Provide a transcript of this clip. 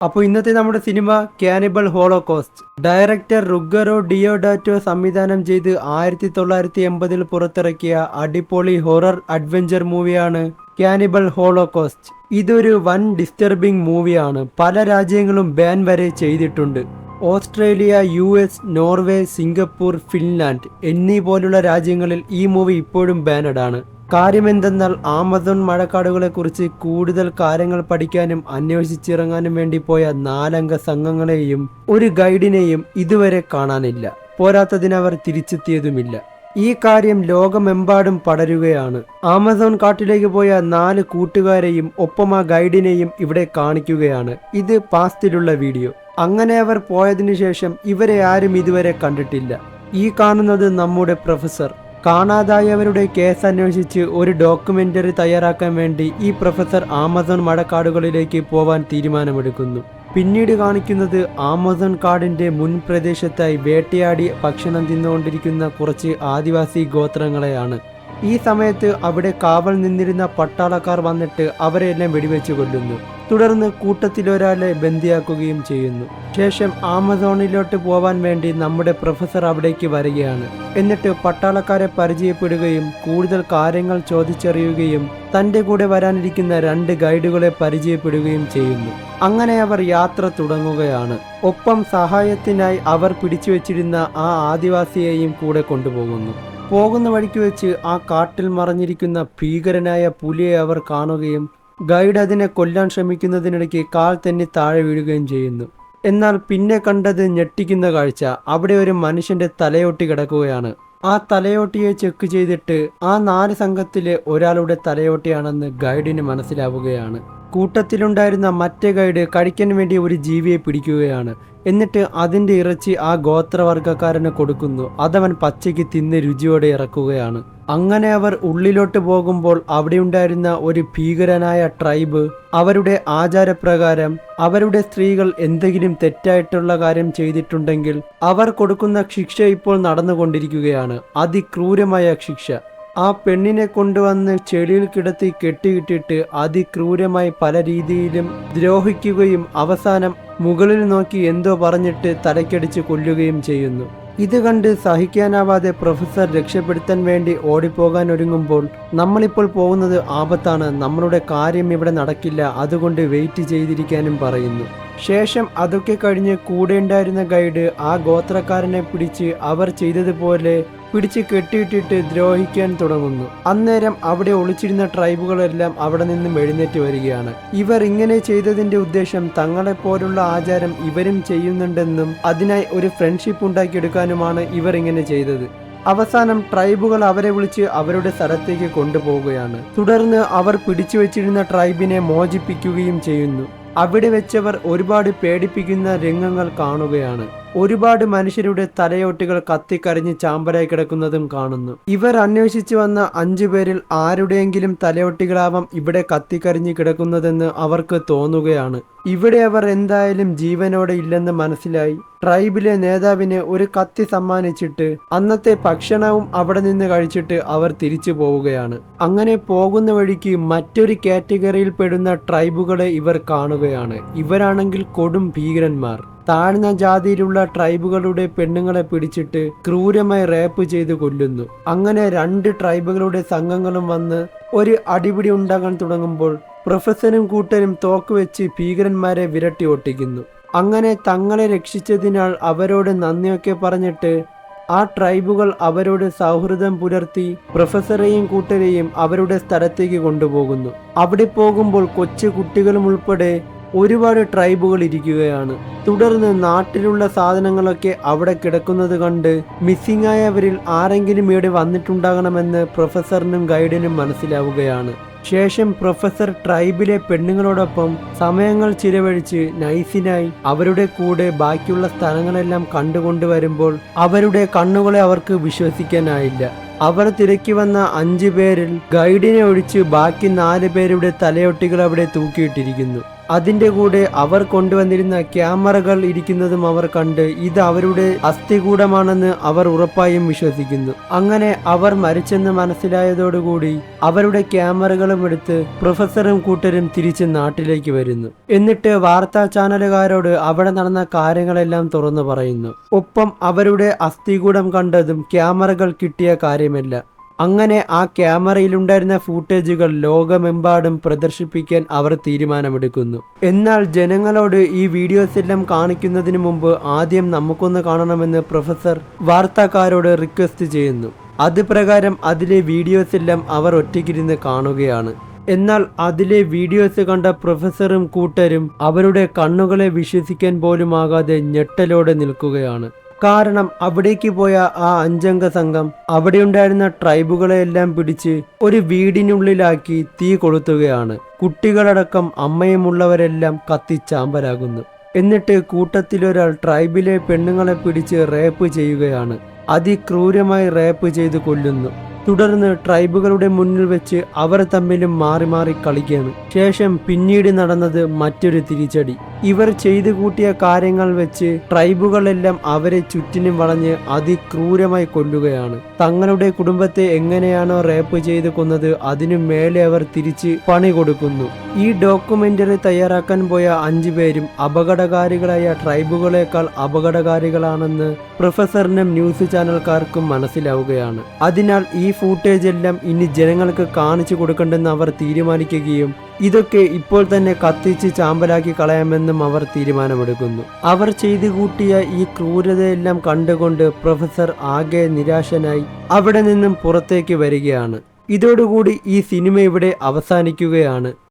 അപ്പോൾ ഇന്നത്തെ നമ്മുടെ സിനിമ കാനിബൽ ഹോളോകോസ്റ്റ്. ഡയറക്ടർ റുഗറോ ഡിയോഡാറ്റോ സംവിധാനം ചെയ്ത് 1980-ൽ പുറത്തിറക്കിയ അടിപൊളി ഹൊറർ അഡ്വഞ്ചർ മൂവിയാണ് കാനിബൽ ഹോളോകോസ്റ്റ്. ഇതൊരു വൻ ഡിസ്റ്റർബിംഗ് മൂവിയാണ്. പല രാജ്യങ്ങളും ബാൻ വരെ ചെയ്തിട്ടുണ്ട്. Australia, US, Norway, Singapore, Finland എന്നീ പോലുള്ള രാജ്യങ്ങളിൽ ഈ മൂവി ഇപ്പോഴും ബാനഡാണ്. കാര്യമെന്തെന്നാൽ ആമസോൺ മഴക്കാടുകളെക്കുറിച്ച് കൂടുതൽ കാര്യങ്ങൾ പഠിക്കാനും അന്വേഷിച്ചിറങ്ങാനും വേണ്ടി പോയ 4 അംഗ സംഘങ്ങളെയും ഒരു ഗൈഡിനെയും ഇതുവരെ കാണാനില്ല. പോരാത്തതിനവർ തിരിച്ചെത്തിയതുമില്ല. ഈ കാര്യം ലോകമെമ്പാടും പടരുകയാണ്. ആമസോൺ കാട്ടിലേക്ക് പോയ 4 കൂട്ടുകാരെയും ഒപ്പം ആ ഗൈഡിനെയും ഇവിടെ കാണിക്കുകയാണ്. ഇത് പാസ്റ്റിലുള്ള വീഡിയോ. അങ്ങനെ അവർ പോയതിനു ശേഷം ഇവരെ ആരും ഇതുവരെ കണ്ടിട്ടില്ല. ഈ കാണുന്നത് നമ്മുടെ പ്രൊഫസർ. കാണാതായവരുടെ കേസ് അന്വേഷിച്ച് ഒരു ഡോക്യുമെന്ററി തയ്യാറാക്കാൻ വേണ്ടി ഈ പ്രൊഫസർ ആമസോൺ മഴക്കാടുകളിലേക്ക് പോവാൻ തീരുമാനമെടുക്കുന്നു. പിന്നീട് കാണിക്കുന്നത് ആമസോൺ കാടിന്റെ മുൻ പ്രദേശത്തായി വേട്ടയാടി ഭക്ഷണം തിന്നുകൊണ്ടിരിക്കുന്ന കുറച്ച് ആദിവാസി ഗോത്രങ്ങളെയാണ്. ഈ സമയത്ത് അവിടെ കാവൽ നിന്നിരുന്ന പട്ടാളക്കാർ വന്നിട്ട് അവരെല്ലാം വെടിവെച്ച് കൊല്ലുന്നു. തുടർന്ന് കൂട്ടത്തിലൊരാളെ ബന്ദിയാക്കുകയും ചെയ്യുന്നു. ശേഷം ആമസോണിലോട്ട് പോവാൻ വേണ്ടി നമ്മുടെ പ്രൊഫസർ അവിടേക്ക് വരികയാണ്. എന്നിട്ട് പട്ടാളക്കാരെ പരിചയപ്പെടുകയും കൂടുതൽ കാര്യങ്ങൾ ചോദിച്ചറിയുകയും തൻ്റെ കൂടെ വരാനിരിക്കുന്ന 2 ഗൈഡുകളെ പരിചയപ്പെടുകയും ചെയ്യുന്നു. അങ്ങനെ അവർ യാത്ര തുടങ്ങുകയാണ്. ഒപ്പം സഹായത്തിനായി അവർ പിടിച്ചു വെച്ചിരുന്ന ആ ആദിവാസിയെയും കൂടെ കൊണ്ടുപോകുന്നു. പോകുന്ന വഴിക്ക് വെച്ച് ആ കാട്ടിൽ മറഞ്ഞിരിക്കുന്ന ഭീകരനായ പുലിയെ അവർ കാണുകയും ഗൈഡ് അതിനെ കൊല്ലാൻ ശ്രമിക്കുന്നതിനിടയ്ക്ക് കാൽ തന്നെ താഴെ വീഴുകയും ചെയ്യുന്നു. എന്നാൽ പിന്നെ കണ്ടത് ഞെട്ടിക്കുന്ന കാഴ്ച. അവിടെ ഒരു മനുഷ്യന്റെ തലയോട്ടി കിടക്കുകയാണ്. ആ തലയോട്ടിയെ ചെക്ക് ചെയ്തിട്ട് ആ 4 സംഘത്തിലെ ഒരാളുടെ തലയോട്ടിയാണെന്ന് ഗൈഡിന് മനസ്സിലാവുകയാണ്. കൂട്ടത്തിലുണ്ടായിരുന്ന മറ്റേ ഗൈഡ് കഴിക്കാൻ വേണ്ടി ഒരു ജീവിയെ പിടിക്കുകയാണ്. എന്നിട്ട് അതിൻ്റെ ഇറച്ചി ആ ഗോത്രവർഗക്കാരന് കൊടുക്കുന്നു. അതവൻ പച്ചയ്ക്ക് തിന്ന് രുചിയോടെ ഇറക്കുകയാണ്. അങ്ങനെ അവർ ഉള്ളിലോട്ട് പോകുമ്പോൾ അവിടെയുണ്ടായിരുന്ന ഒരു ഭീകരനായ ട്രൈബ് അവരുടെ ആചാരപ്രകാരം അവരുടെ സ്ത്രീകൾ എന്തെങ്കിലും തെറ്റായിട്ടുള്ള കാര്യം ചെയ്തിട്ടുണ്ടെങ്കിൽ അവർ കൊടുക്കുന്ന ശിക്ഷ ഇപ്പോൾ നടന്നുകൊണ്ടിരിക്കുകയാണ്. അതിക്രൂരമായ ശിക്ഷ. ആ പെണ്ണിനെ കൊണ്ടുവന്ന് ചെളിയിൽ കിടത്തി കെട്ടിയിട്ടിട്ട് അതിക്രൂരമായി പല രീതിയിലും ദ്രോഹിക്കുകയും അവസാനം മുകളിൽ നോക്കി എന്തോ പറഞ്ഞിട്ട് തലക്കടിച്ച് കൊല്ലുകയും ചെയ്യുന്നു. ഇത് കണ്ട് സഹിക്കാനാവാതെ പ്രൊഫസർ രക്ഷപ്പെടുത്താൻ വേണ്ടി ഓടിപ്പോകാൻ ഒരുങ്ങുമ്പോൾ നമ്മളിപ്പോൾ പോകുന്നത് ആപത്താണ്, നമ്മളുടെ കാര്യം ഇവിടെ നടക്കില്ല, അതുകൊണ്ട് വെയിറ്റ് ചെയ്തിരിക്കാനും പറയുന്നു. ശേഷം അതൊക്കെ കഴിഞ്ഞ് കൂടെ ഉണ്ടായിരുന്ന ഗൈഡ് ആ ഗോത്രക്കാരനെ പിടിച്ച് അവർ ചെയ്തതുപോലെ പിടിച്ച് കെട്ടിയിട്ടിട്ട് ദ്രോഹിക്കാൻ തുടങ്ങുന്നു. അന്നേരം അവിടെ ഒളിച്ചിരുന്ന ട്രൈബുകളെല്ലാം അവിടെ നിന്നും എഴുന്നേറ്റ് വരികയാണ്. ഇവർ ഇങ്ങനെ ചെയ്തതിന്റെ ഉദ്ദേശം തങ്ങളെപ്പോലുള്ള ആചാരം ഇവരും ചെയ്യുന്നുണ്ടെന്നും അതിനായി ഒരു ഫ്രണ്ട്ഷിപ്പ് ഉണ്ടാക്കിയെടുക്കാനുമാണ് ഇവർ ഇങ്ങനെ ചെയ്തത്. അവസാനം ട്രൈബുകൾ അവരെ വിളിച്ച് അവരുടെ സ്ഥലത്തേക്ക് കൊണ്ടുപോവുകയാണ്. തുടർന്ന് അവർ പിടിച്ചു വെച്ചിരുന്ന ട്രൈബിനെ മോചിപ്പിക്കുകയും ചെയ്യുന്നു. അവിടെ വെച്ചവർ ഒരുപാട് പേടിപ്പിക്കുന്ന രംഗങ്ങൾ കാണുകയാണ്. ഒരുപാട് മനുഷ്യരുടെ തലയോട്ടികൾ കത്തിക്കരിഞ്ഞ് ചാമ്പലായി കിടക്കുന്നതും കാണുന്നു. ഇവർ അന്വേഷിച്ചു വന്ന 5 പേരിൽ ആരുടെയെങ്കിലും തലയോട്ടികളാവാം ഇവിടെ കത്തിക്കരിഞ്ഞ് കിടക്കുന്നതെന്ന് അവർക്ക് തോന്നുകയാണ്. ഇവിടെ അവർ എന്തായാലും ജീവനോടെ ഇല്ലെന്ന് മനസ്സിലായി ട്രൈബിലെ നേതാവിന് ഒരു കത്തി സമ്മാനിച്ചിട്ട് അന്നത്തെ ഭക്ഷണവും അവിടെ നിന്ന് കഴിച്ചിട്ട് അവർ തിരിച്ചു പോവുകയാണ്. അങ്ങനെ പോകുന്ന വഴിക്ക് മറ്റൊരു കാറ്റഗറിയിൽ പെടുന്ന ട്രൈബുകളെ ഇവർ കാണുകയാണ്. ഇവരാണെങ്കിൽ കൊടും ഭീകരന്മാർ. താഴ്ന്ന ജാതിയിലുള്ള ട്രൈബുകളുടെ പെണ്ണുങ്ങളെ പിടിച്ചിട്ട് ക്രൂരമായി റേപ്പ് ചെയ്ത് കൊല്ലുന്നു. അങ്ങനെ 2 ട്രൈബുകളുടെ സംഘങ്ങളും വന്ന് ഒരു അടിപിടി ഉണ്ടാകാൻ തുടങ്ങുമ്പോൾ പ്രൊഫസറും കൂട്ടരും തോക്ക് വെച്ച് ഭീകരന്മാരെ വിരട്ടി ഒട്ടിക്കുന്നു. അങ്ങനെ തങ്ങളെ രക്ഷിച്ചതിനാൽ അവരോട് നന്ദിയൊക്കെ പറഞ്ഞിട്ട് ആ ട്രൈബുകൾ അവരോട് സൗഹൃദം പുലർത്തി പ്രൊഫസറെയും കൂട്ടരെയും അവരുടെ സ്ഥലത്തേക്ക് കൊണ്ടുപോകുന്നു. അവിടെ പോകുമ്പോൾ കൊച്ചു കുട്ടികളും ഉൾപ്പെടെ ഒരുപാട് ട്രൈബുകൾ ഇരിക്കുകയാണ്. തുടർന്ന് നാട്ടിലുള്ള സാധനങ്ങളൊക്കെ അവിടെ കിടക്കുന്നത് കണ്ട് മിസ്സിംഗ് ആയവരിൽ ആരെങ്കിലും ഇവിടെ വന്നിട്ടുണ്ടാകണമെന്ന് പ്രൊഫസറിനും ഗൈഡിനും മനസ്സിലാവുകയാണ്. ശേഷം പ്രൊഫസർ ട്രൈബിലെ പെണ്ണുങ്ങളോടൊപ്പം സമയങ്ങൾ ചിലവഴിച്ച് നൈസിനായി അവരുടെ കൂടെ ബാക്കിയുള്ള സ്ഥലങ്ങളെല്ലാം കണ്ടുകൊണ്ടുവരുമ്പോൾ അവരുടെ കണ്ണുകളെ അവർക്ക് വിശ്വസിക്കാനായില്ല. അവർ തിരക്കി വന്ന 5 പേരിൽ ഗൈഡിനെ ഒഴിച്ച് ബാക്കി 4 പേരുടെ തലയൊട്ടികൾ അവിടെ തൂക്കിയിട്ടിരിക്കുന്നു. അതിന്റെ കൂടെ അവർ കൊണ്ടുവന്നിരുന്ന ക്യാമറകൾ ഇരിക്കുന്നതും അവർ കണ്ട് ഇത് അവരുടെ അസ്ഥികൂടമാണെന്ന് അവർ ഉറപ്പായും വിശ്വസിക്കുന്നു. അങ്ങനെ അവർ മരിച്ചെന്ന് മനസ്സിലായതോടുകൂടി അവരുടെ ക്യാമറകളും എടുത്ത് പ്രൊഫസറും കൂട്ടരും തിരിച്ച് നാട്ടിലേക്ക് വരുന്നു. എന്നിട്ട് വാർത്താ ചാനലുകാരോട് അവിടെ നടന്ന കാര്യങ്ങളെല്ലാം തുറന്നു പറയുന്നു. ഒപ്പം അവരുടെ അസ്ഥികൂടം കണ്ടതും ക്യാമറകൾ കിട്ടിയ കാര്യമല്ല. അങ്ങനെ ആ ക്യാമറയിലുണ്ടായിരുന്ന ഫൂട്ടേജുകൾ ലോകമെമ്പാടും പ്രദർശിപ്പിക്കാൻ അവർ തീരുമാനമെടുക്കുന്നു. എന്നാൽ ജനങ്ങളോട് ഈ വീഡിയോസ് എല്ലാം കാണിക്കുന്നതിന് മുമ്പ് ആദ്യം നമുക്കൊന്ന് കാണണമെന്ന് പ്രൊഫസർ വാർത്താക്കാരോട് റിക്വസ്റ്റ് ചെയ്യുന്നു. അത് പ്രകാരം അതിലെ വീഡിയോസ് എല്ലാം അവർ ഒറ്റയ്ക്കിരുന്ന് കാണുകയാണ്. എന്നാൽ അതിലെ വീഡിയോസ് കണ്ട പ്രൊഫസറും കൂട്ടരും അവരുടെ കണ്ണുകളെ വിശ്വസിക്കാൻ പോലുമാകാതെ ഞെട്ടലോടെ നിൽക്കുകയാണ്. കാരണം അവിടേക്ക് പോയ ആ 5 അംഗ സംഘം അവിടെയുണ്ടായിരുന്ന ട്രൈബുകളെയെല്ലാം പിടിച്ച് ഒരു വീടിനുള്ളിലാക്കി തീ കൊളുത്തുകയാണ്. കുട്ടികളടക്കം അമ്മയുമുള്ളവരെല്ലാം കത്തിച്ചാമ്പലാകുന്നു. എന്നിട്ട് കൂട്ടത്തിലൊരാൾ ട്രൈബിലെ പെണ്ണുങ്ങളെ പിടിച്ച് റേപ്പ് ചെയ്യുകയാണ്. അതിക്രൂരമായി റേപ്പ് ചെയ്ത് കൊല്ലുന്നു. തുടർന്ന് ട്രൈബുകളുടെ മുന്നിൽ വെച്ച് അവർ തമ്മിലും മാറി മാറി കളിക്കുകയാണ്. ശേഷം പിന്നീട് നടന്നത് മറ്റൊരു തിരിച്ചടി. ഇവർ ചെയ്തു കൂട്ടിയ കാര്യങ്ങൾ വെച്ച് ട്രൈബുകളെല്ലാം അവരെ ചുറ്റിനും വളഞ്ഞ് അതിക്രൂരമായി കൊല്ലുകയാണ്. തങ്ങളുടെ കുടുംബത്തെ എങ്ങനെയാണോ റേപ്പ് ചെയ്ത് കൊന്നത് അതിനു മേലെ അവർ തിരിച്ച് പണി കൊടുക്കുന്നു. ഈ ഡോക്യുമെന്ററി തയ്യാറാക്കാൻ പോയ 5 പേരും അപകടകാരികളായ ട്രൈബുകളെക്കാൾ അപകടകാരികളാണെന്ന് പ്രൊഫസറിനും ന്യൂസ് ചാനൽക്കാർക്കും മനസ്സിലാവുകയാണ്. അതിനാൽ ഈ ഫൂട്ടേജ് എല്ലാം ഇനി ജനങ്ങൾക്ക് കാണിച്ചു കൊടുക്കണ്ടെന്ന് അവർ തീരുമാനിക്കുകയും ഇതൊക്കെ ഇപ്പോൾ തന്നെ കത്തിച്ച് ചാമ്പലാക്കി കളയാമെന്നും അവർ തീരുമാനമെടുക്കുന്നു. അവർ ചെയ്തു കൂട്ടിയ ഈ ക്രൂരതയെല്ലാം കണ്ടുകൊണ്ട് പ്രൊഫസർ ആകെ നിരാശനായി അവിടെ നിന്നും പുറത്തേക്ക് വരികയാണ്. ഇതോടുകൂടി ഈ സിനിമ ഇവിടെ അവസാനിക്കുകയാണ്.